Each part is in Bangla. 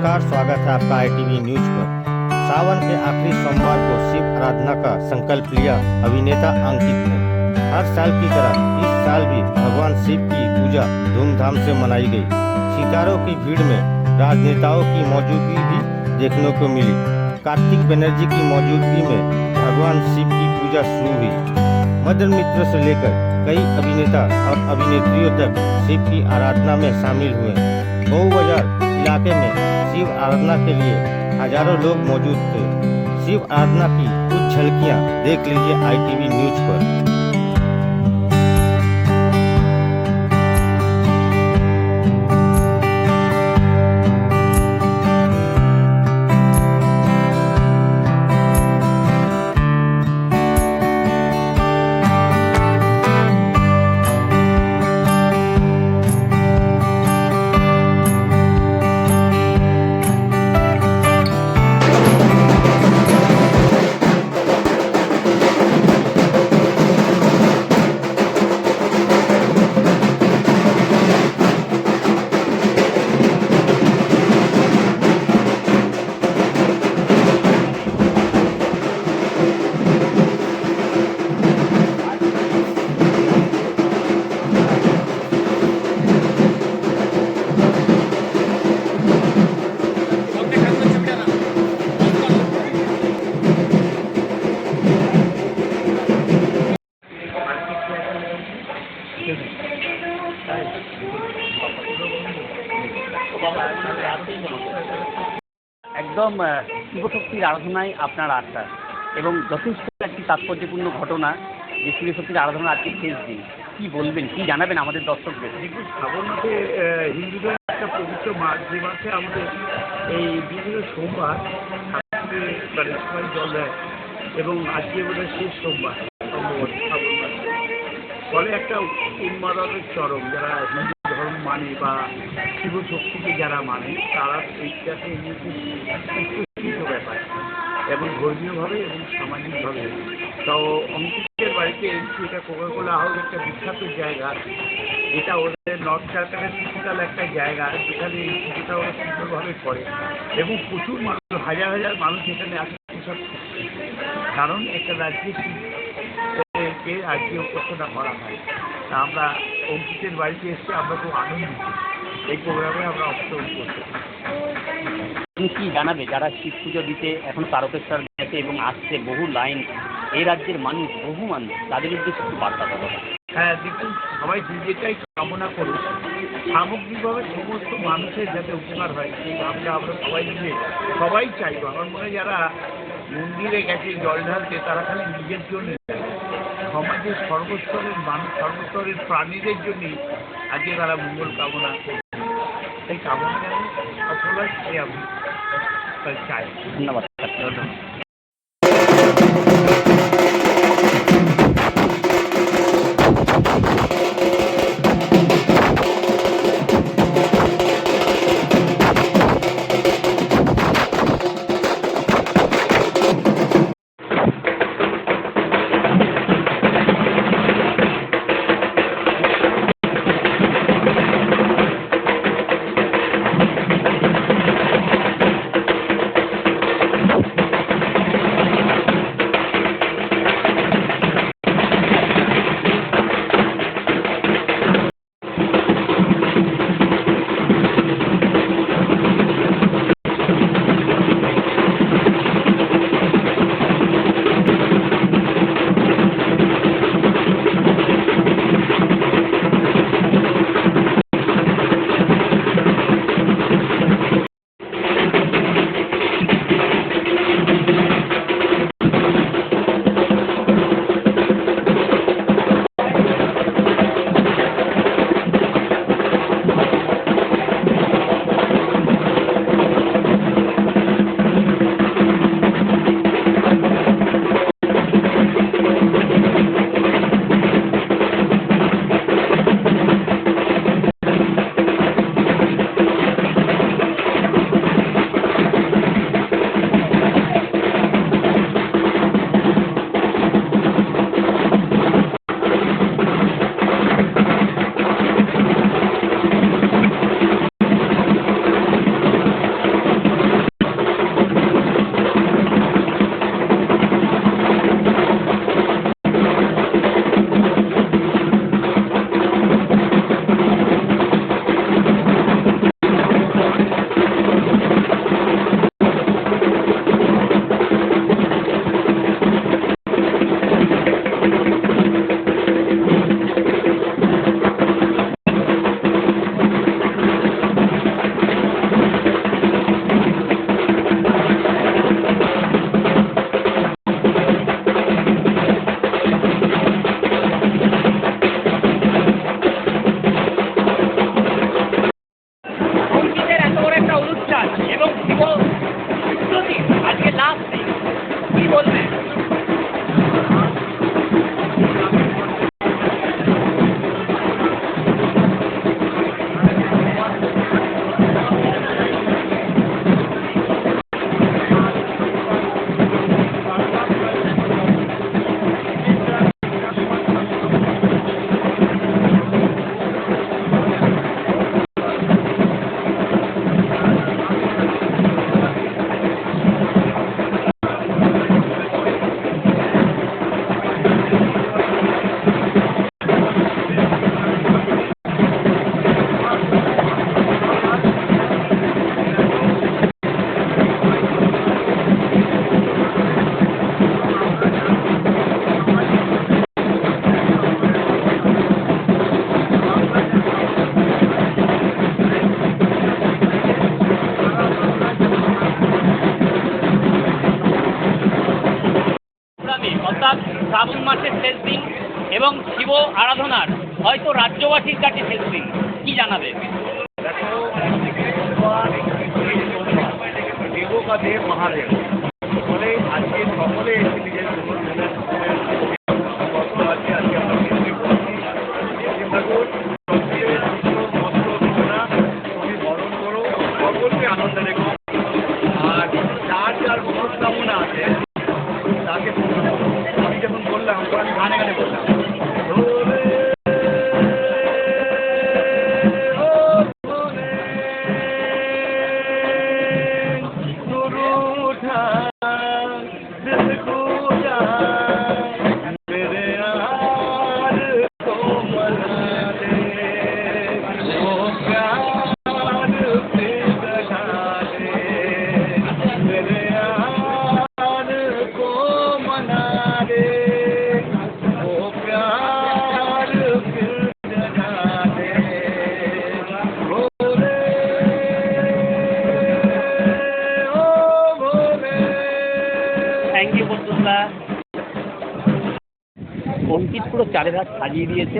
नमस्कार, स्वागत है आपका आईटीवी न्यूज पर। सावन के आखिरी सोमवार को शिव आराधना का संकल्प लिया अभिनेता अंकित ने। हर साल की तरह इस साल भी भगवान शिव की पूजा धूमधाम से मनाई गई। सितारों की भीड़ में राजनेताओं की मौजूदगी भी देखने को मिली। कार्तिक बनर्जी की मौजूदगी में भगवान शिव की पूजा शुरू हुई। मदन मित्र से लेकर कई अभिनेता और अभिनेत्रियों तक शिव की आराधना में शामिल हुए। बहु बाजार इलाके में शिव आराधना के लिए हजारों लोग मौजूद थे। शिव आराधना की कुछ झलकियां देख लीजिए आईटीवी न्यूज पर। একদম শিবশক্তির আরাধনায় আপনার আস্থা এবং যথেষ্ট একটি তাৎপর্যপূর্ণ ঘটনা যে শিবশক্তির আরাধনা আজকে শেষ দিন। কি বলবেন, কি জানাবেন আমাদের দর্শকদের? দেখুন, শ্রাবণ মাসে হিন্দুদের একটা পবিত্র মাস, যে মাসে আমাদের এই বিভিন্ন সোমবার মানে সবাই জল দেয় এবং আজকে বোধহয় শেষ সোমবার সম্ভবত শ্রাবণ মাসে। ফলে একটা উন্মাদনের চরম, যারা হিন্দু ধর্ম মানে বা শিবশক্তিকে যারা মানে তারা এইটাকে উচ্ছ্বসিত ব্যাপার এবং ধর্মীয়ভাবে এবং সামাজিকভাবে। তো অঙ্কিতের বাড়িতে এসেছি, এটা কোকাকোলা হাউস একটা বিখ্যাত জায়গা, যেটা ওদের নর্থ ক্যালকাটার টিপিক্যাল একটা জায়গা, যেখানে এই পুজোটা ওরা সুন্দরভাবে করে এবং প্রচুর মানুষ, হাজার হাজার মানুষ এখানে আসে সব। কারণ একটা রাজ্যে শিবকে আজকে উপাসনা করা হয়। তা আমরা অঙ্কিতের বাড়িতে এসে আমরা খুব আনন্দিত এই প্রোগ্রামে আমরা অংশগ্রহণ করতে। তুমি কি জানাবে যারা শিব পুজো দিতে এখন তারকেশ্বর গেছে এবং আসছে বহু লাইন, এই রাজ্যের মানুষ, বহু মানুষ, তাদের উদ্দেশ্যে একটু বার্তা দেওয়া? হ্যাঁ, দেখুন, সবাই যেটাই কামনা করুন সামগ্রিকভাবে সমস্ত মানুষের যাতে উপকার হয় সেই ভাবনা আমরা সবাই চাইব। আমার মনে হয় যারা মন্দিরে গেছে জল ঢালতে তারা খালি নিজের জন্য, সমাজের সর্বস্তরের মানুষ, সর্বস্তরের প্রাণীদের জন্যই আজকে তারা মঙ্গল কামনা করছে। সেই কামনা যেন সফল হয় সে আমি চাই। ধন্যবাদ। এবং শিব আরাধনার হয়তো রাজ্যবাসীর কাছে শেষ দিন, কি জানাবে? দেখো, সোমবার দেব বা দেব মহাদেব বলে আজকে সকলে এসে নিজের জীবন আছে। আজকে আমরা চিন্তা করছি ঠাকুর তুমি বরণ করো, সকলকে আনন্দ রেখো, আর যার যার মনস্কামনা আছে তাকে পূর্ণ করো। আমি যখন বললাম তখন গানে গানে বললাম অঙ্কিত পুরো চারের হাত সাজিয়ে দিয়েছে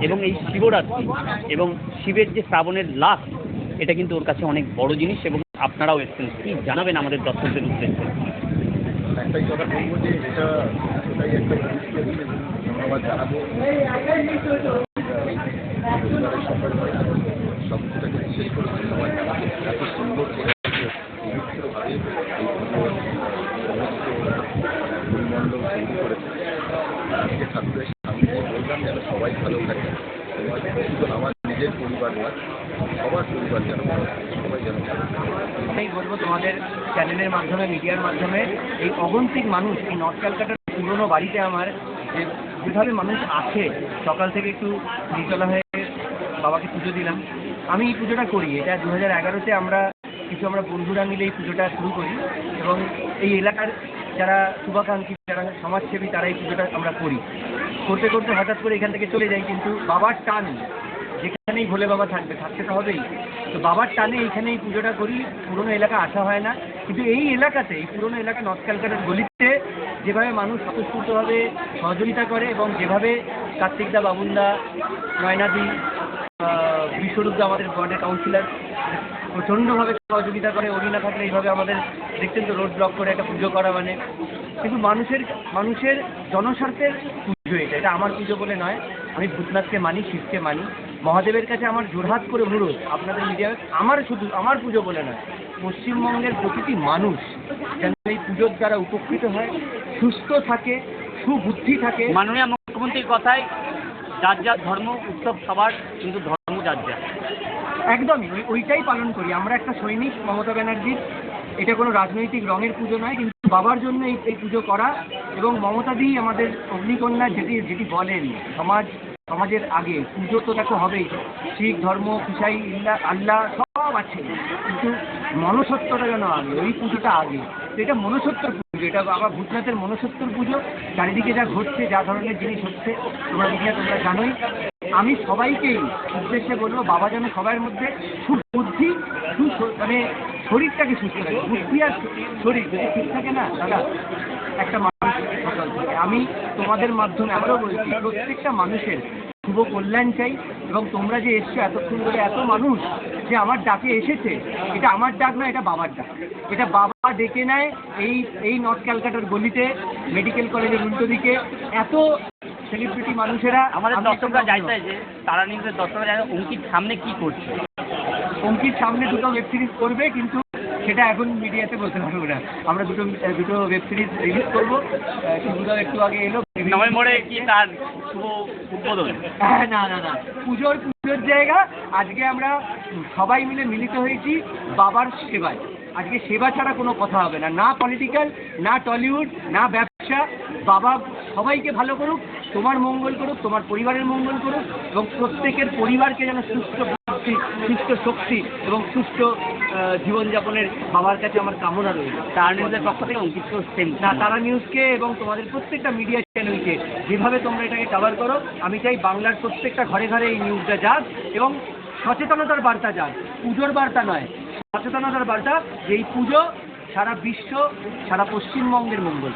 এবং এই শিবরাত্রি এবং শিবের যে শ্রাবণের লাস্ট, এটা কিন্তু ওর কাছে অনেক বড় জিনিস এবং আপনারাও এসেছেন, কি জানাবেন আমাদের দর্শকদের উদ্দেশ্যে? একটাই কথা বলবো যে এটা এটাই একটা ধন্যবাদ জানাবো সকালবেলা সব কিছুটাকে বিশেষ করে ধন্যবাদ জানাবো এত সুন্দর করে পবিত্রভাবে এই পরিমণ্ডল তৈরি করেছে। আজকে ঠাকুরের সামনে বললাম যেন সবাই ভালো থাকে, শুধু আমার নিজের পরিবার নয়, সবার পরিবার যেন সবাই যেন ভালো থাকে। এটাই বলবো তোমাদের চ্যানেলের মাধ্যমে, মিডিয়ার মাধ্যমে, এই অগন্তিক মানুষ, এই নর্থ ক্যালকাটার পুরনো বাড়িতে আমার যেভাবে মানুষ আছে, সকাল থেকে একটু নিচলা হয়ে বাবাকে পুজো দিলাম। আমি এই পুজোটা করি, এটা 2011-তে আমরা বন্ধুরা মিলে এই পুজোটা শুরু করি এবং এই এলাকার যারা শুভাকাঙ্ক্ষী, যারা সমাজসেবী, তারা এই পুজোটা আমরা করি। করতে করতে হঠাৎ করে এখান থেকে চলে যাই, কিন্তু বাবার টান যেখানেই ভোলে বাবা থাকতে তো হবেই। তো বাবার টানে এইখানে এই পুজোটা করি, পুরনো এলাকা আসা হয় না, কিন্তু এই এলাকাতে, এই পুরনো এলাকা নর্থ ক্যালকাটার গলিতে যেভাবে মানুষ স্বতঃস্ফূর্তভাবে সহযোগিতা করে এবং যেভাবে কার্তিকদা, বাবুনদা, নয়নাদি, বিশ্বরূপদা আমাদের ওয়ার্ডের কাউন্সিলর প্রচণ্ডভাবে সহযোগিতা করে, উনি না থাকলে এইভাবে আমাদের দেখতেন তো রোড ব্লক করে একটা পুজো করা মানে। কিন্তু মানুষের জনস্বার্থের পুজো এটা আমার পুজো বলে নয়। আমি ভূতনাথকে মানি, শিবকে মানি, মহাদেবের কাছে আমার জোরহাত করে অনুরোধ আপনাদের মিডিয়া, শুধু আমার পুজো বলে নয়, পশ্চিমবঙ্গের প্রতিটি মানুষ যেন এই পুজোর দ্বারা উপকৃত হয়, সুস্থ থাকে, সুবুদ্ধি থাকে। মাননীয় মুখ্যমন্ত্রীর কথায় যার যার ধর্ম উৎসব সবার, কিন্তু ধর্ম যার যার। একদমই ওইটাই পালন করি আমরা। একটা সৈনিক মমতা ব্যানার্জির, এটা কোনো রাজনৈতিক রঙের পুজো নয়, কিন্তু বাবার জন্য এই পুজো করা। এবং মমতাদি আমাদের অগ্নিকন্যা যেটি বলেন, সমাজের আগে পুজো তো দেখো হবেই, শিখ ধর্ম, খ্রিস্টাই, আল্লাহ সব আছে, কিন্তু মনুষ্যত্বটা যেন আগে, ওই পুজোটা আগে। তো এটা মনুষ্যত্বর পুজো, এটা বাবা ভূতনাথের মনুষ্যত্বর পুজো। চারিদিকে যা ঘটছে, যা ধরনের জিনিস হচ্ছে, তোমরা জানোই। আমি সবাইকেই উদ্দেশ্যে বলবো, বাবা যেন সবার মধ্যে সুবুদ্ধি, মানে শরীরটাকে সুস্থ রাখে। বুদ্ধি আর শরীর যদি ঠিক থাকে না দাদা, একটা মানুষ সচল থাকে। আমি তোমাদের মাধ্যমে আবারও বলছি, প্রত্যেকটা মানুষের শুভ কল্যাণ চাই। এবং তোমরা যে এসছো এতক্ষণ ধরে, এত মানুষ যে আমার ডাকে এসেছে, এটা আমার ডাক না, এটা বাবার ডাক। এটা বাবা ডেকে নেয় এই নর্থ ক্যালকাটার গলিতে, মেডিকেল কলেজের উল্টো দিকে এত সেলিব্রিটি মানুষেরা। আমাদের দর্শকরা জানতে চাইছে, তারা নিজেদের দর্শকরা জানে অঙ্কিত সামনে কি করছে। অঙ্কিত সামনে দুটো ওয়েব সিরিজ করবে, কিন্তু সেটা এখন মিডিয়াতে বলতে পারবো না। আমরা দুটো ওয়েব সিরিজ রিলিজ করবো। শিবুদাও একটু আগে এলো, নভেম্বরে কি তার শুভ উদ্বোধন? না, পুজোর জায়গা। আজকে আমরা সবাই মিলে মিলিত হয়েছি বাবার সেবায়। আজকে সেবা ছাড়া কোনো কথা হবে না, না পলিটিক্যাল, না টলিউড, না ব্যবসা। বাবা সবাইকে ভালো করুক, তোমার মঙ্গল করুক, তোমার পরিবারের মঙ্গল করুক, এবং প্রত্যেকের পরিবারকে যেন সুস্থ বুদ্ধি, সুস্থ শক্তি এবং সুস্থ জীবনযাপনের বাবার কাছে আমার কামনা রয়েছে। তারা নিউজের পক্ষ থেকে অঙ্কিত সেম না, তারা নিউজকে এবং তোমাদের প্রত্যেকটা মিডিয়া চ্যানেলকে যেভাবে তোমরা এটাকে কভার করো, আমি চাই বাংলার প্রত্যেকটা ঘরে ঘরে এই নিউজটা যাক এবং সচেতনতার বার্তা যাক। পুজোর বার্তা নয়, সচেতনতার বার্তা, যে এই পুজো সারা বিশ্ব, সারা পশ্চিমবঙ্গের মঙ্গল।